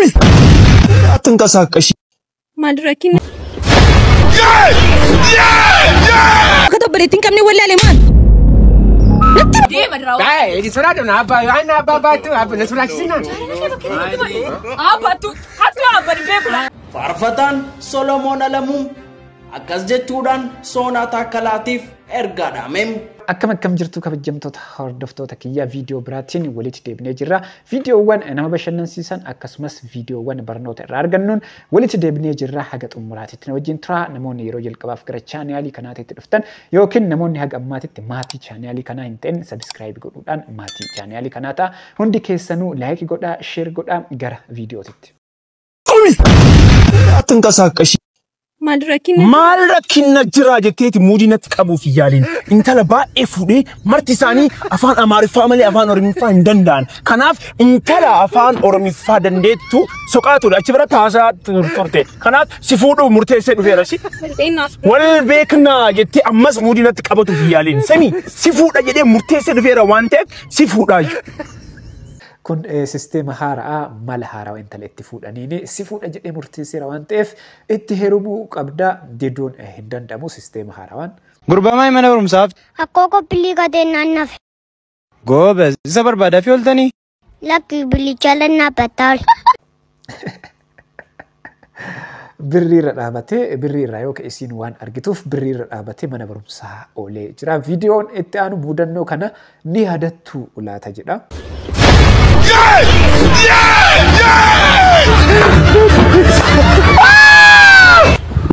قومي أتنقصاكش مدركين كتب بريتين كمني ولا لمان دي مدرو دي سرادنا أنا باباتو أبا نسولكسينا أباتو أتو أبا بيبلا فارفتان سولومون ألموم أكاس جتودان سوناتا كلاتيف إرغادامم akkam jirtu kabajamtoota hordoftoota kiyya video biraatiin walitti deebinee jirra. Videoowwan nama bashannansiisan akkasumas videoowwan barnoota irraa argannuun walitti deebinee jirra. Haga xumuraatitti wajjin tura. Namoonni yeroo jalqabaaf gara chaanaalii kanaatti dhuftan yookiin namoonni haga ammaatitti maatii chaanaalii kanaa hin ta'in subscribe godhuudhaan maatii chaanaalii kanaa ta'a. Hundi keessanuu like godhaa, share godhaa gara videootitti. قومي أتنقصاكش مالركين نجرا جتيت مودينة كابو في يالين انت لبا افودي مرتساني افان اماري فاميلي افان اورمي فان دندان كناف انت لا افان اورمي فادنديتو سوقاتو اچبرا تاسا تورتي كناف سيفودو مرتيسه دوفيرشي ول بيكنا جتي امس مودينة كابو في يالين سمي سيفودا جدي مرتيسه دوفيرا وانت سيفودا kun sistema haaraa mala haaraa wanta itti fuudhaniini si fuudha jedhee murteesseera waan ta'eef itti heerumuu qabda deedoon hin danda'amu sistema haaraan gurbama mana barumsaaf akkoo qophii gadeen naannaf goobes isa barbaada fi oltanii lakki bilichalanna batal birriirra dhaabatee birriirra yoo ka'isiin waan argituuf birriirra dhaabatee mana barumsaa oolee jira. Viidiyoon itti aanu muudannoo kana ni yaadattu laata jedha.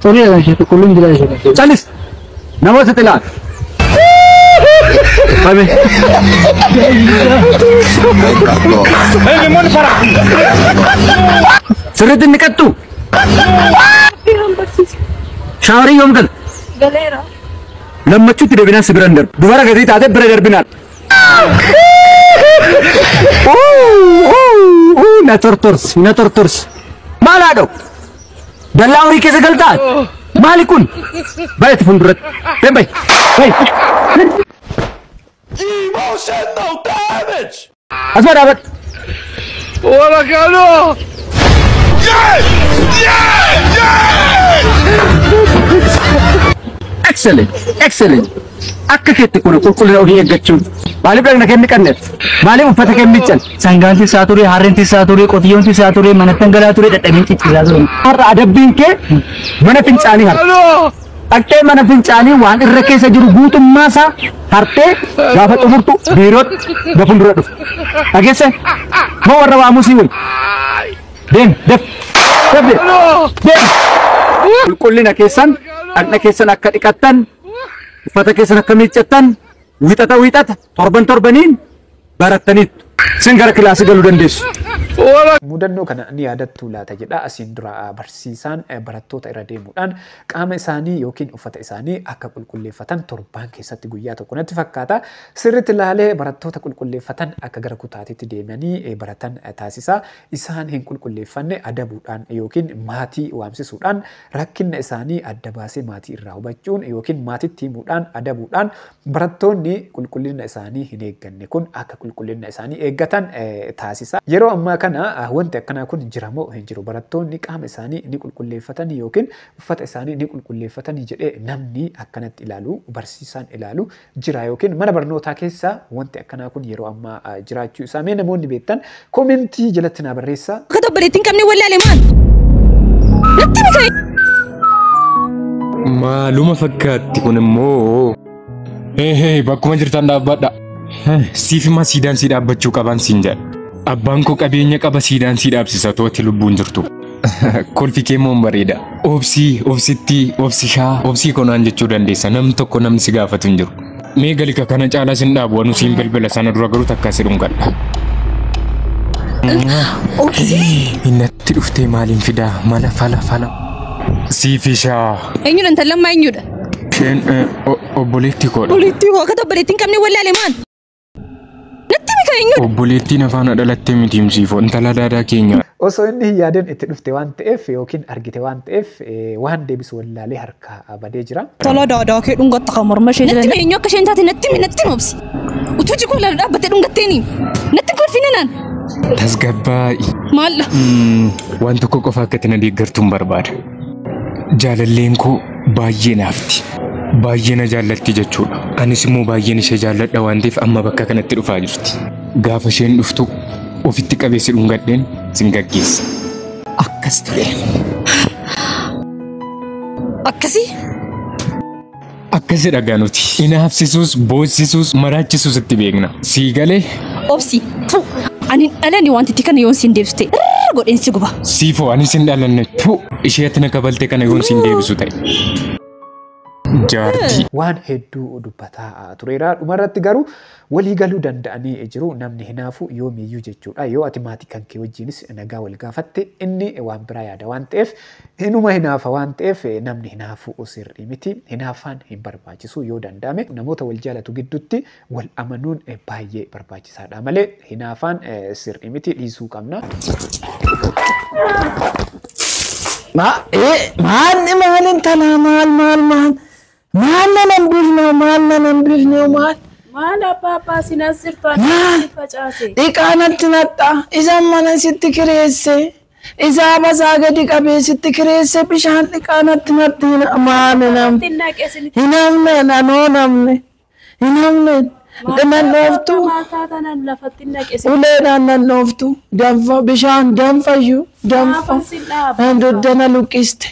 Sorry, I should call him. Chalis, nawas telat. Bye. Hey, lemon para. Surat nikat tu. Shawari yom kan. galera Lama cuti dia bina segerander. Dua orang kata ada berada benar. Natortors. Mana dok? Dalam hari kesegaltan. Malikun. Baik telefon berat. Baik. Emotional damage. Asma dapat. Wala kano. Excellent. Akka keetti kun qulqullina ofii eeggachuun maaliif dhagna kenni qanneef maaliif uffata kennichan sangaanti isaa ture harrenti isaa ture qotiyyoonti isaa ture mana tangalaa ture dadhabin ciccisaa ture har'a adabbiin kee mana fincaanii har'a dhaqqee mana fincaanii waan irra keessa jiru guutummaa isaa hartee gaafa xumurtu biirootti gafun dura dhufu dhageesse moo warra waamusii wal deem qulqullina keessan dhagna keessan akka dhiqattan uffata keessan akka miiccattan wixata torbaniin barattaniit sin gara kilaasii galuu dandeessu. Mudannoo kana ni yaadattu laata jedha. Asiin dura barsiisaan barattoota irra deemuudhaan qaama isaanii yookiin uffata isaanii akka qulqulleeffatan torbaan keessatti guyyaa tokko natti fakkaata. Sirriitti ilaalee barattoota qulqulleeffatan akka gara kutaatiitti deemanii baratan taasisa. Isaan hin qulqulleeffanne adabuudhaan yookiin maatii waamsisuudhaan rakkina isaanii adda baasee maatii irraa hubachuun yookiin maatiitti himuudhaan adabuudhaan barattoonni qulqullina isaanii hin eegganne kun akka qulqullina isaanii eeggatan taasisa. Yeroo ammaa kana wanti akkanaa kun jiramoo hin jiru. Barattoonni qaama isaanii ni qulqulleeffatanii yookiin uffata isaanii ni qulqulleeffatanii jedhee namni akkanatti ilaalu barsiisaan ilaalu jira yookiin mana barnootaa keessa wanti akkanaa kun yeroo ammaa jiraachuu isaa mee namoonni beektan koomentii jalatti naa barreessaa. كتب بريتين كمني ولا لمان Maaluma fakkaatti kun immoo bakkuma jirtan dhaabbadha. Siifima siidaan si dhaabbachuu qaban siin jedha. Abbaan koo qabeenya qaba siidaan si dhaabsisa tooti lubbuun jirtu. Kolfi kee moo bareeda. Obsii konaan jechuu dandeessa. Namni tokko namni si gaafatu hin jiru. Mee galika kana caalaa sin dhaabu wanu siin bilbila sana dura garuu takka si dhungadha. Innatti dhuftee maaliin fidaa mala fala. Siifishaa. Eenyudha inta lammaa eenyudha? Isheen obboleetti koodha. Obboleettii hoo kata obboleettiin kamni wallaa lemaan? Natti mika eenyudha? Obboleettiin afaan dhalattee mitiimsiifoo intala daadaa keenya. Osoo inni hin yaadin itti dhufte waan ta'eef yookiin argite waan ta'eef waan deebisu wallaalee harkaa badee jira. Tolaa daadaa kee dhungatta kamar mashee jiran. Natti eenyu akka isheen taate natti nobsi. Utuu jikoo laala dhaabbattee dhungatteeni. Natti kun kolfinan. Tasgabba'i. Maal? Waan tokko qofa akka itti na deeggartuun barbaada. Jaalalleen koo baay'ee naafti. Baay'ee na jaallatti jechuudha. Anis immoo baay'een ishee jaalladha waan ta'eef amma bakka kanatti dhufaa jirti. Gaafa isheen dhuftu ofitti qabeessi dhungadheen sin gaggeessa. Akkas ture. Akkasi? Akkasi dhagaa nuti. Inaafsisuus, boossisuus, maraachisuus itti beekna. Sii galee? Obsi. Ani dhalani wanti itti kana yoon siin deebiste. Godheen si guba. Siifoo ani sin dhalanne. Isheetti na kabalte kana yoon siin deebisu ta'e. Jaartii. Waan hedduu dubbataa tureera. Dhumarratti garuu walii galuu danda'anii jiru namni hinaafu yoomiyyuu jechuudha. Yoo ati maatii kan kee wajjinis nagaa wal gaafatte inni waan biraa yaada waan ta'eef inuma hinaafa waan ta'eef namni hinaafu sirrii miti. Hinaafaan hin barbaachisu yoo danda'ame namoota wal jaalatu gidduutti wal amanuun baay'ee barbaachisaadha malee hinaafaan sirrii miti dhiisuu qabna. Maal intala maal. Maal abbaa sinas sirfaan facaase. Dhiqaanatti naxxa isaan mana sitti kireesse isaa basaa gadi qabee sitti kireesse bishaan dhiqaanatti naxxina maali nam hinamne nanoo namne hinamne nannooftu uleedhaan nannooftu danfa bishaan danfayyuu danfa duddana luqqiste.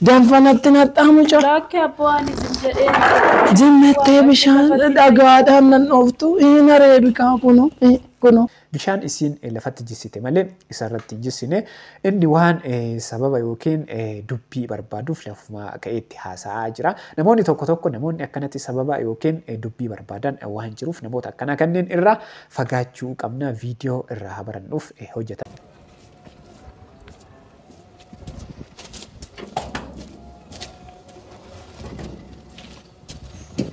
Danfanatti naxxaamu jira. Rakkee abboonni jedhee. Zimmettee bishaan dhagaadhaan nannooftu hin areebikaa kuno. Bishaan isiin lafatti jissite malee isarratti hin jissine inni waan sababa yookiin dubbii barbaaduuf lafuma ka'eetti haasa'aa jira. Namoonni tokko namoonni akkanatti sababa yookiin dubbii barbaadan waan jiruuf namoota akkana kanneen irraa fagaachuu qabna viidiyoo irraa barannuuf hojjetan.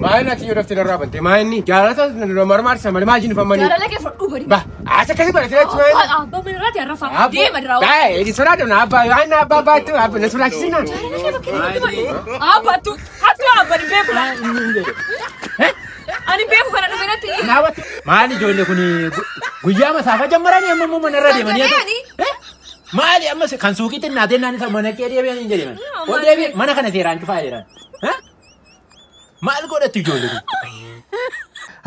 Maayina kiyyo dafte darraa bante maayinni jaalata marmaarsa malee maal jinni fammanii. Jaalala kee fudhuu bari. Ba asa kasi bara tiraachi maayinni. Abba manirraati arrafa. Deema diraa. Gaa edi soraa dona abba ayna abba baatu abba na soraa kisina. Jaalala kee bakkee abba tu abba ni beeku. Ani beeku kana dhumeerratti. Naawwatu. Maali ijoollee kuni guyyaa masaafa jammaranii amma immoo manarra deemanii. Maali amma kan suuqiitti naatee naani mana kee deebi'anii hin jedhaman. O deebi'e mana kana seeraan cufaa jedhan. Maal godhatti ijoollee kun?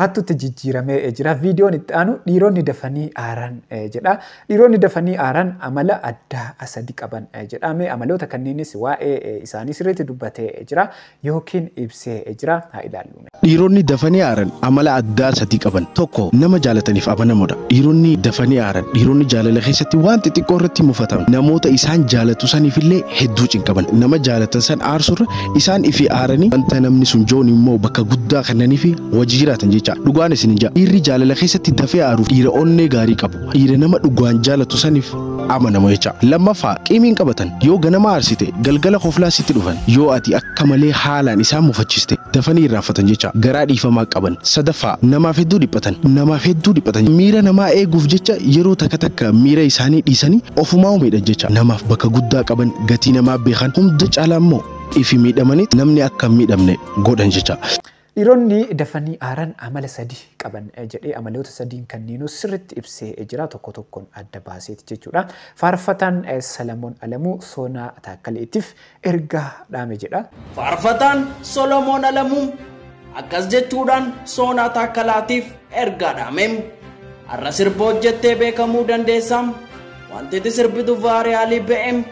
Hattuutti jijjiiramee jira. Viidiyoon itti aanu dhiironni dafanii aaran jedha. Dhiironni dafanii aaran amala addaa sadii qaban jedhame. Amaloota kanneenis waa'ee isaanii sirriitti dubbatee jira yookiin ibsee jira. Haa ilaallu. Dhiironni dafanii aaran amala addaa sadii qaban. Tokko nama jaalataniif amanamuudha. Dhiironni dafanii aaran dhiironni jaalala keessatti waan xixiqqoo irratti mufataman. Namoota isaan jaalatu saniifillee hedduu cinqaban. Nama jaalatan san aarsurra isaan ifi aaranii wanta namni sun joon immoo bakka guddaa kennaniif hojii jiraatan jecha. Dhugaan isin jaa dhiirri jaalala keessatti dafee aaruuf dhiira onnee gaarii qabu. Dhiira nama dhugaan jaalatu saniif amanamu jecha. Lammaffaa qimiin qabatan yoo ganama aarsite galgala koflaa sitti dhufan yoo ati akka malee haalaan isaan mufachiste dafanii irraanfatan jecha garaa dhiifamaa qaban. Sadaffaa namaaf hedduu dhiphatan miira namaa eeguuf jecha yeroo takka miira isaanii dhiisanii ofumaa uumedhan jecha namaaf bakka guddaa qaban gatii namaa beekan hunda caalaa immoo ifi miidhamaniit namni akka miidhamne godhan jecha. Dhiironni dafanii aaran amala sadii qaban jedhee amaloota sadiin kanneenuu sirriitti ibsee jira tokkoon adda baaseeti jechuudha. Faarfataan Salamoon Alamuu Soonaa Taakkaleetiif ergaa dhaame jedha. Faarfataan Solomoon Alamuu akkas jechuudhaan Soonaa Taakkalaatiif ergaa dhaame. Har'a sirba hojjettee beekamuu dandeessam wanti sirbitu vaariyaalii ba'eem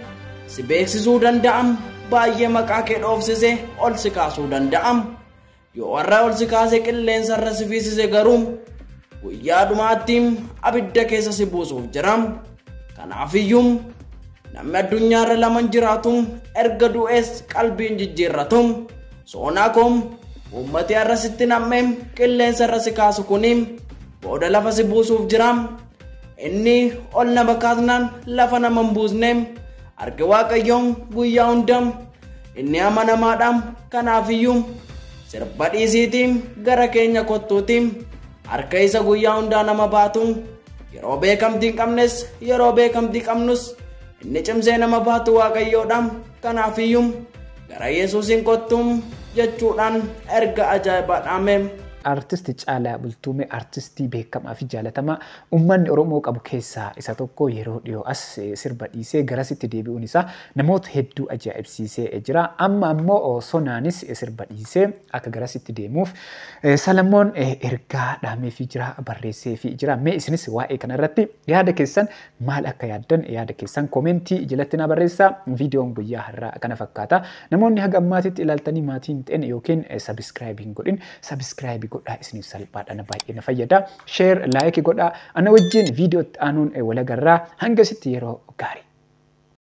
si beeksisuu danda'am baay'ee maqaa kee dhoofsise ol si kaasuu danda'am. Yoo warra ol si kaasee qilleensa irra si fiisise garuu guyyaa dhumaattiin abidda keessa si buusuuf jiram. Kanaafiyyuu namni addunyaarra lama jiraatu erga du'ees qalbiin jijjiirratu. Soonaa koom uummati har'a sitti nammee qilleensa irra si kaasu kuni booda lafa si buusuuf jiram. Inni ol nama kaasnaan lafa nama hin buusne arge waaqayyoon guyyaa hundam inni amanamaadhaan kanaafiyyuu. Sirba dhiisiitiin gara keenya kottuutiin harka isa guyyaa hundaa nama baatu yeroo beekamtii qabnes yeroo beekamtii qabnus inni cimsee nama baatu waaqayyoodhaan kanaafiyyuu gara Yesuusiin kottuun jechuudhaan erga ajaa'ibaa dhaame artisti Caalaa Bultumee artistii beekamaa fi jaalatamaa uummanni Oromoo qabu keessaa isa tokko yeroo dhiyoo as sirba dhiisee garasitti deebi'uun isaa namoota hedduu ajaa'ibsiisee jira. Amma ammoo Sonaanis sirba dhiisee akka garasitti deemuuf Salamoon ergaa dhaameefii jira barreesseefii jira. Mee isinis waa'ee kanarratti yaada keessan maal akka yaaddan yaada keessan koomentii jalatti na barreessaa. Viidiyoon guyyaa har'aa kana fakkaata. Namoonni haga ammaatitti ilaaltanii maatiin ta'an yookiin sabiskiraayibii godhin sabiskiraayibii godhaa isiniif salphaadhaan baay'ee na fayyada. Sheer laayikii godhaa ana wajjin viidiyoo itti aanuun walagarraa hangasitti yeroo gaarii.